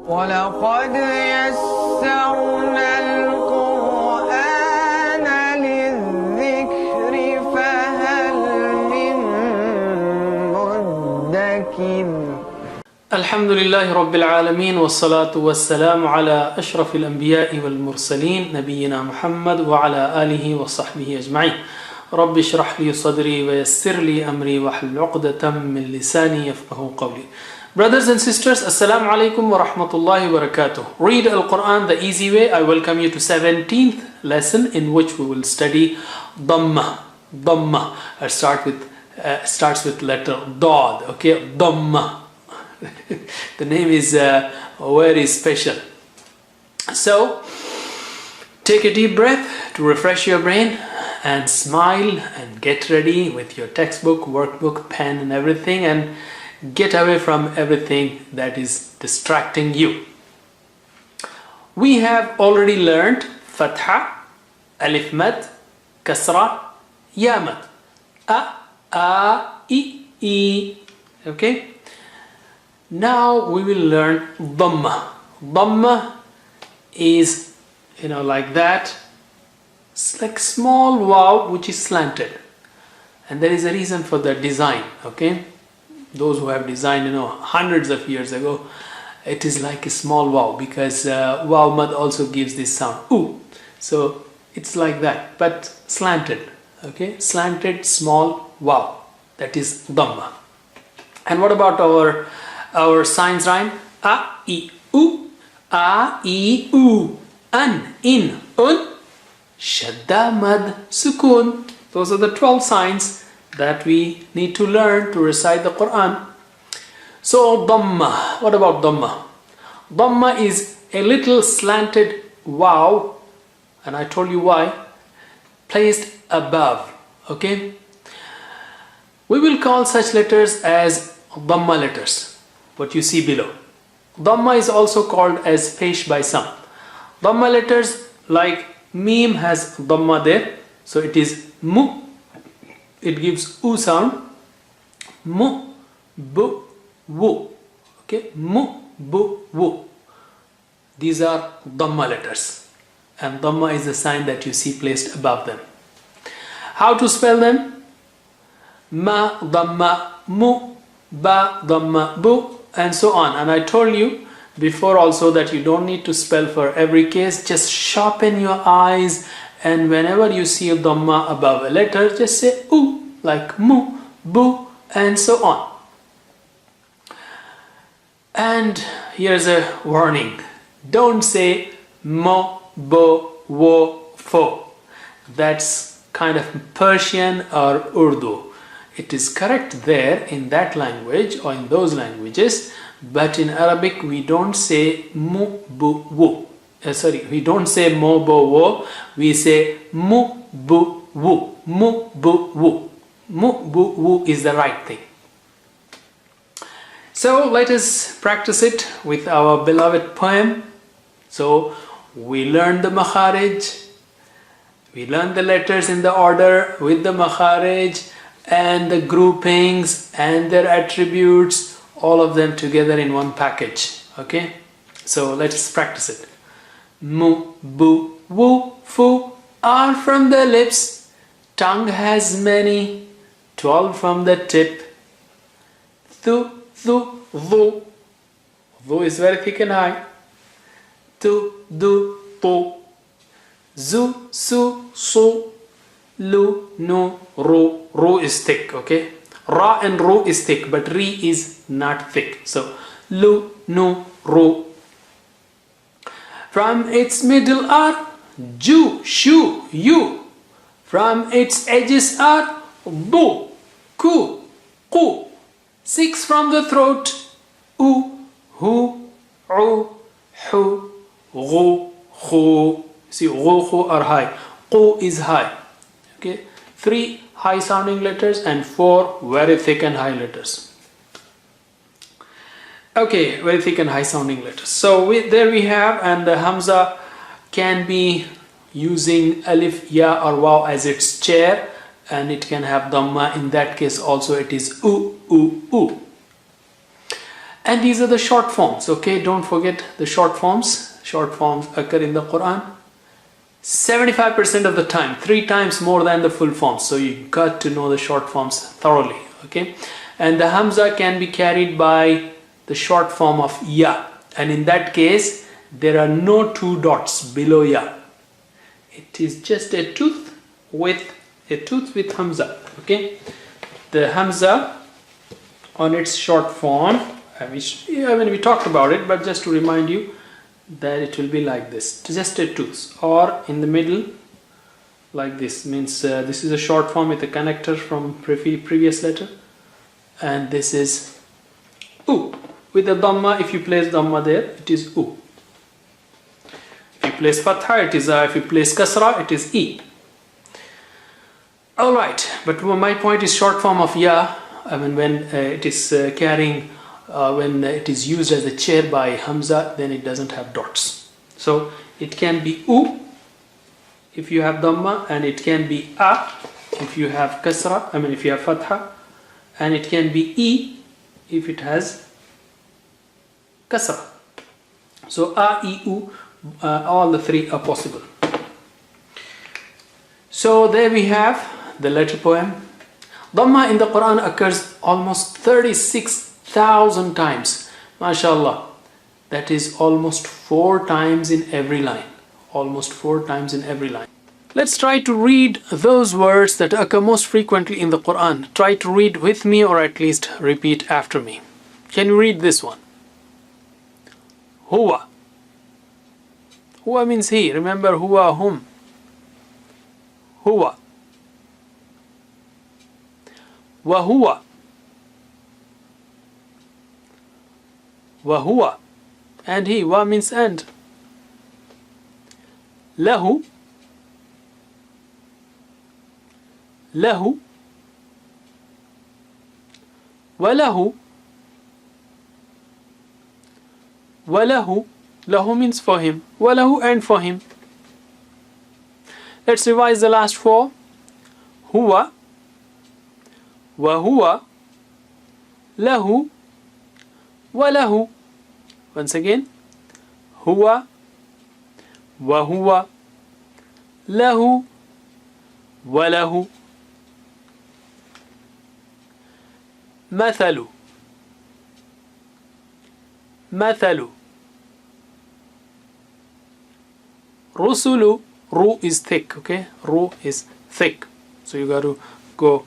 وَلَقَدْ يَسَّرْنَا الْقُرْآنَ لِلذِّكْرِ فَهَلْ مِن مُّدَّكِرٍ. الحمد لله رب العالمين والصلاة والسلام على أشرف الأنبياء والمرسلين نبينا محمد وعلى آله وصحبه أجمعين. رب اشرح لي صدري ويسر لي أمري واحلل عقدة من لساني يفقهوا قولي. Brothers and sisters, Assalamu alaikum wa rahmatullahi wa barakatuh. Read Al-Quran the easy way. I welcome you to 17th lesson in which we will study Dhamma. Dhamma. Starts with letter Dad. Okay, Dhamma. The name is very special. So, take a deep breath to refresh your brain and smile and get ready with your textbook, workbook, pen and everything, and get away from everything that is distracting you. We have already learned Fatha, Alif Mad, Kasra, Ya Mad. A, I. Okay? Now we will learn Dhamma. Dhamma is, like that. It's like small vav which is slanted. And there is a reason for the design. Okay? Those who have designed, hundreds of years ago, it is like a small vav because vav mad also gives this sound. Ooh. So it's like that, but slanted. Okay? Slanted small vav. That is Dhamma. And what about our signs rhyme? A, I, U, A, I, U, An, In, Un, Shadda, Mad, Sukun. Those are the 12 signs that we need to learn to recite the Quran. So Dhamma. What about Dhamma? Dhamma is a little slanted vav, and I told you why, placed above. Okay? We will call such letters as Dhamma letters. What you see below. Dhamma is also called as pesh by some. Dhamma letters like Mim has Dhamma there. So it is Mu. It gives U sound. Mu, Bu, Wu. Okay. Mu, Bu, Wu. These are Dhamma letters. And Dhamma is the sign that you see placed above them. How to spell them? Ma, Dhamma, Mu, Ba, Dhamma, Bu, and so on. And I told you before also that you don't need to spell for every case. Just sharpen your eyes, and whenever you see a Dhamma above a letter, just say U, like Mu, Bu, and so on. And here's a warning. Don't say Mo, Bo, Wo, Fo. That's kind of Persian or Urdu. It is correct there in that language or in those languages, but in Arabic we don't say mu, bu, wu. We don't say mo, bo, wo. We say mu, bu, wu. Mu, bu, wu. Mu, bu, wu is the right thing. So let us practice it with our beloved poem. So we learn the makharij. We learn the letters in the order with the makharij, and the groupings and their attributes, all of them together in one package. Okay? So let's practice it. Mu, bu, wu, fu are from the lips. Tongue has many, 12 from the tip. Thu, thu, vu. Vu is very thick and high. Tu, du, tu. Zu, su, su. Lu, nu, ru. Ru is thick, okay? Ra and ru is thick, but ri is not thick. So, lu, nu, ru. From its middle are ju, shu, yu. From its edges are bu, ku, ku. 6 from the throat. U, hu, u, hu, gu, khu. See, gu, khu are high. Qu is high. Okay? 3 high sounding letters and 4 very thick and high letters. Okay, very thick and high sounding letters. So there we have, and the Hamza can be using Alif, Ya or Waw as its chair, and it can have Dhamma. In that case also it is U, U, U. And these are the short forms, okay? Don't forget the short forms. Short forms occur in the Quran 75% of the time, 3 times more than the full forms. So you got to know the short forms thoroughly, okay? And the Hamza can be carried by the short form of Ya. And in that case, there are no 2 dots below Ya. It is just a tooth with Hamza, okay? The Hamza on its short form, we talked about it, but just to remind you that it will be like this, just a tooth, or in the middle like this. Means this is a short form with a connector from previous letter, and this is U. With the Dhamma, if you place Dhamma there, it is U. If you place Fatha, it is A. If you place Kasra, it is E. Alright, but my point is short form of Ya. When it is carrying, when it is used as a chair by Hamza, then it doesn't have dots. So it can be U if you have Dhamma, and it can be A if you have Kasra, if you have Fatha, and it can be E if it has Kasra. So A, E, U, all the 3 are possible. So there we have the letter poem. Dhamma in the Quran occurs almost 36,000 times. MashaAllah. That is almost 4 times in every line. Almost 4 times in every line. Let's try to read those words that occur most frequently in the Quran. Try to read with me, or at least repeat after me. Can you read this one? Huwa. Huwa means he. Remember huwa, whom. Huwa. Wahuwa. Wahuwa. And he. Wa means and. Lahu. Lahu. Walahu. Walahu. Lahu means for him. Walahu, and for him. Let's revise the last 4. Huwa. Wahuwa. Lahu. Walahu. Once again. Huwa. Wahuwa. Lahu. Walahu. Mathalu. Mathalu. Rusulu. Ru is thick, okay? Ru is thick. So you got to go,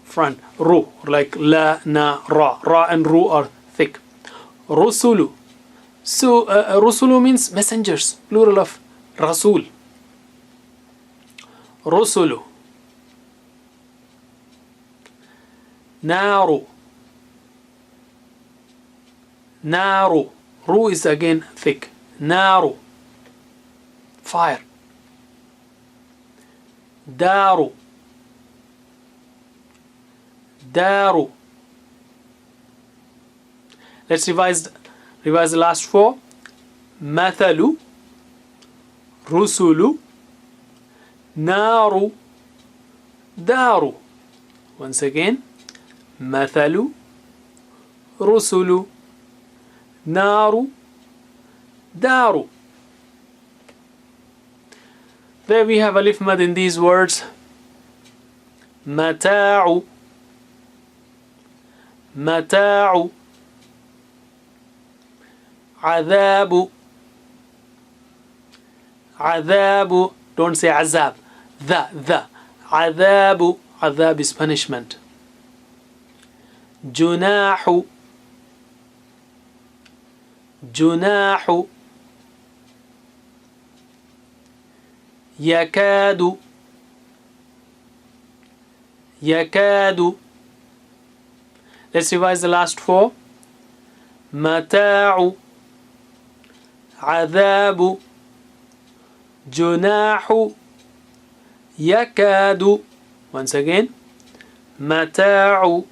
front. Ru, like la, na, ra. Ra and ru are thick. Rusulu. So rusulu means messengers, plural of rasul. Rusulu. Naru. Naru. Ru is again thick. Naru. Fire. Daru. Daru. Let's revise the last 4. Mathalu. Rusulu. Naru. Daru. Once again. Mathalu. Rusulu. Naru. Daru. There we have alif mad in these words. Mata'u. Mata'u. Adhabu. Adhabu. Don't say azab. The. Adhabu. Adhab is punishment. Junahu. Junahu. Yakadu. Yakadu. Let's revise the last 4. Mata'u. Adhabu. Junahu. Yakadu. Once again. Mata'u.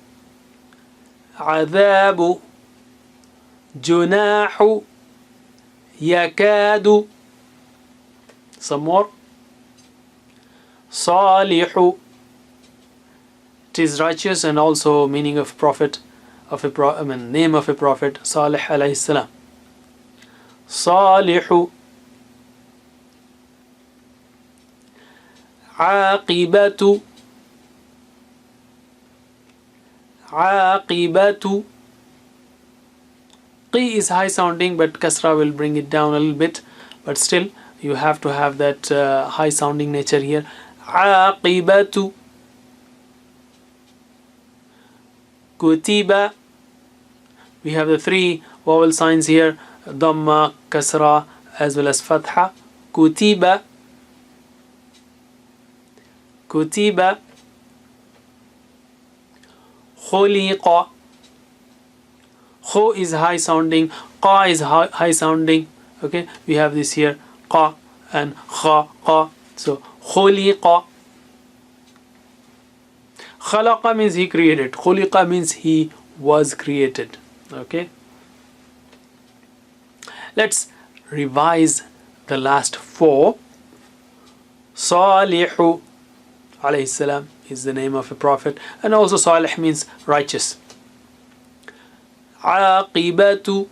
Adhabu. Junahu. Yakadu. Some more. Salihu. It is righteous and also meaning of Prophet of name of a prophet, Salih alayhi salam. Salihu. Aqibatu. Aqibatu. Qi is high sounding, but kasra will bring it down a little bit, but still you have to have that high sounding nature here. Aqibatu. Kutiba. We have the three vowel signs here, dhamma, kasra, as well as fatha. Kutiba. Kutiba. Khuliqa. Kho is high sounding, qa is high sounding. Okay, we have this here, qa and kha, qa. So khuliqa. Khalaqa means he created. Khuliqa means he was created. Okay. Let's revise the last four. Salihu alayhi salam is the name of a prophet, and also Salih means righteous. Aqibatu.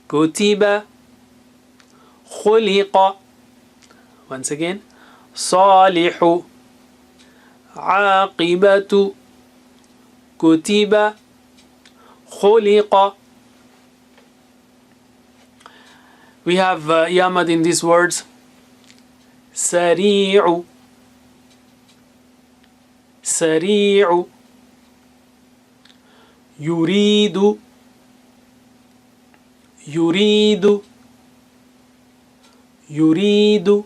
Kutiba. Khuliqa. Once again, Salihu. Aqibatu. Kutiba. Khuliqa. We have yamad in these words. Sari'u. Sari'u. Yuridu. Yuridu. Yuridu.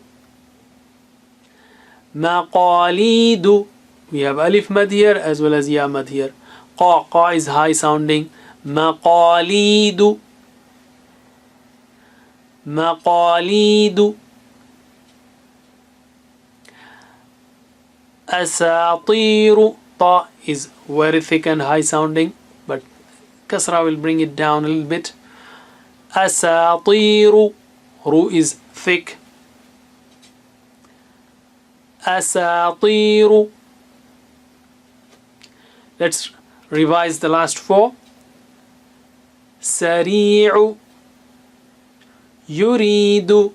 Maqalidu. We have alif mad here as well as ya mad here. Qa is high sounding. Maqalidu. Maqalidu. Asatiru. Ta is very thick and high sounding, but kasra will bring it down a little bit. Asatiru. Ru is thick. Asatiru. Let's revise the last four. Sari'u. Yuridu.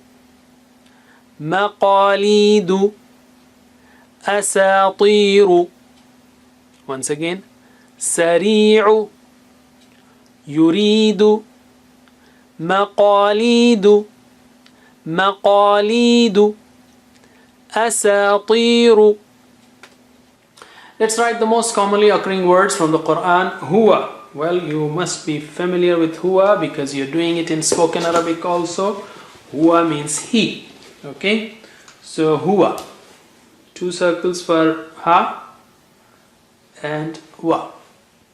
Maqalidu. Asatiru. Once again. Sari'u. Yuridu. Maqalidu. Maqalidu. Asatiru. Let's write the most commonly occurring words from the Quran. Huwa. Well, you must be familiar with huwa because you're doing it in spoken Arabic also. Huwa means he. Okay? So huwa. Two circles for ha and wa.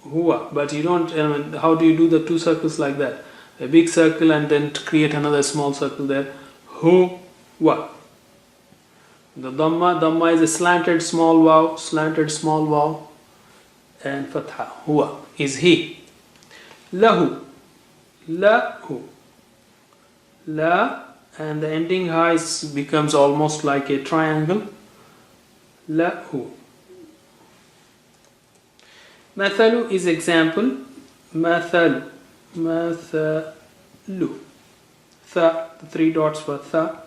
Huwa. But you don't, how do you do the two circles like that? A big circle and then create another small circle there. Huwa. The dhamma is a slanted small vowel, and fatha, huwa, is he. Lahu, lahu, la, and the ending ha becomes almost like a triangle. Lahu. Mathalu is example. Mathalu, mathalu. Tha, the three dots for tha.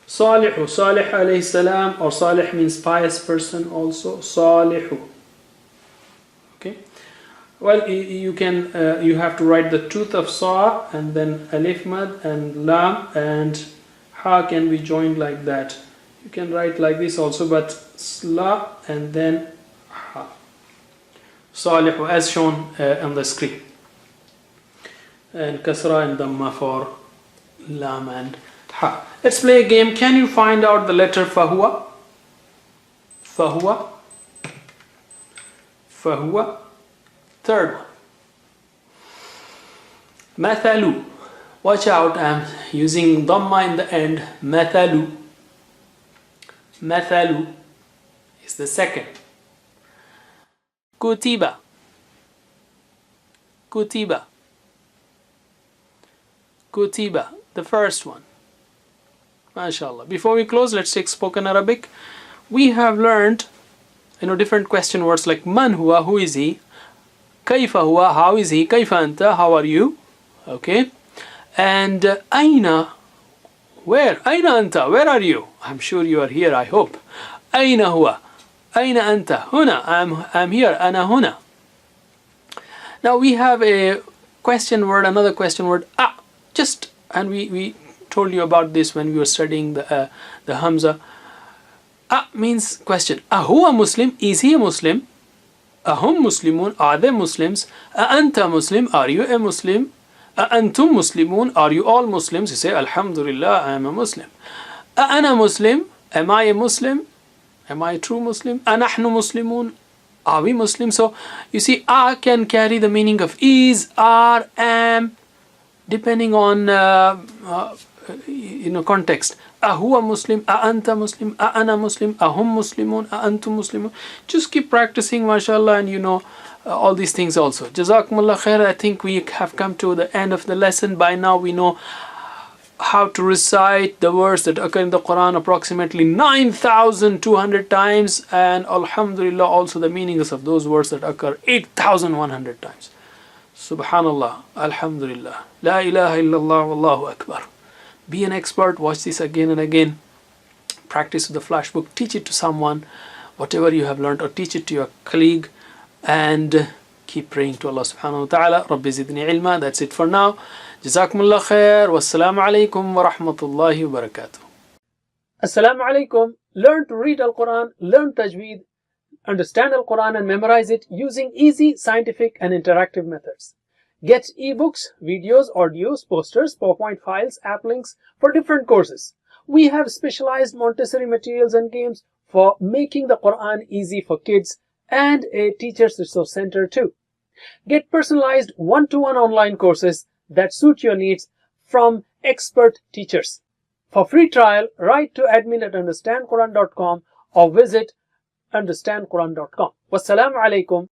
Salihu, Salih alayhi salam, or Salih means pious person also. Salihu. Okay. Well, you can you have to write the tooth of sa and then alif mad and lam and ha can be joined like that. You can write like this also, but sla and then ha. Salihu as shown on the screen. And kasra and dhamma for lam and ha. Let's play a game. Can you find out the letter fahuwa? Fahuwa. Fahuwa. Third one. Mathalu. Watch out, I'm using dhamma in the end. Mathalu. Mathalu is the second. Kutiba. Kutiba. Kutiba, the first one. MashaAllah. Before we close, let's take spoken Arabic. We have learned different question words like man huwa, who is he? Kaifa huwa, how is he? Kaifa anta, how are you? Okay. And aina, where? Aina anta, where are you? I'm sure you are here, I hope. Aina huwa, aina anta, huna, I'm here, ana huna. Now we have a question word, another question word, and we told you about this when we were studying the Hamza. Means question. Huwa Muslim, is he a Muslim? Ahum Muslimun, are they Muslims? Anta Muslim, are you a Muslim? Antum Muslimun, are you all Muslims? You say, Alhamdulillah, I am a Muslim. Ana Muslim, am I a Muslim? Am I a true Muslim? Anahnu Muslimun, are we Muslims? So you see, can carry the meaning of is, are, am, depending on context. Huwa Muslim, anta Muslim, ana Muslim, ahum Muslimun, antum Muslimun. Just keep practicing, mashallah, and all these things also. Jazakumullah khair. I think we have come to the end of the lesson. By now we know how to recite the words that occur in the Quran approximately 9,200 times, and alhamdulillah also the meanings of those words that occur 8,100 times. Subhanallah, alhamdulillah, la ilaha illallah, wallahu akbar. Be an expert, watch this again and again. Practice with the flashbook, teach it to someone, whatever you have learned, or teach it to your colleague, and keep praying to Allah subhanahu wa ta'ala. Rabbi zidni ilma. That's it for now. Jazakumullah khair. Wassalamu alaikum wa rahmatullahi wa barakatuh. Assalamu alaikum. Learn to read Al-Quran, learn Tajweed, understand Al-Quran and memorize it using easy, scientific and interactive methods. Get ebooks, videos, audios, posters, PowerPoint files, app links for different courses. We have specialized Montessori materials and games for making the Quran easy for kids, and a teacher's resource center too. Get personalized one-to-one online courses that suit your needs from expert teachers. For free trial, write to admin@understandquran.com or visit understandquran.com. Wassalamu alaikum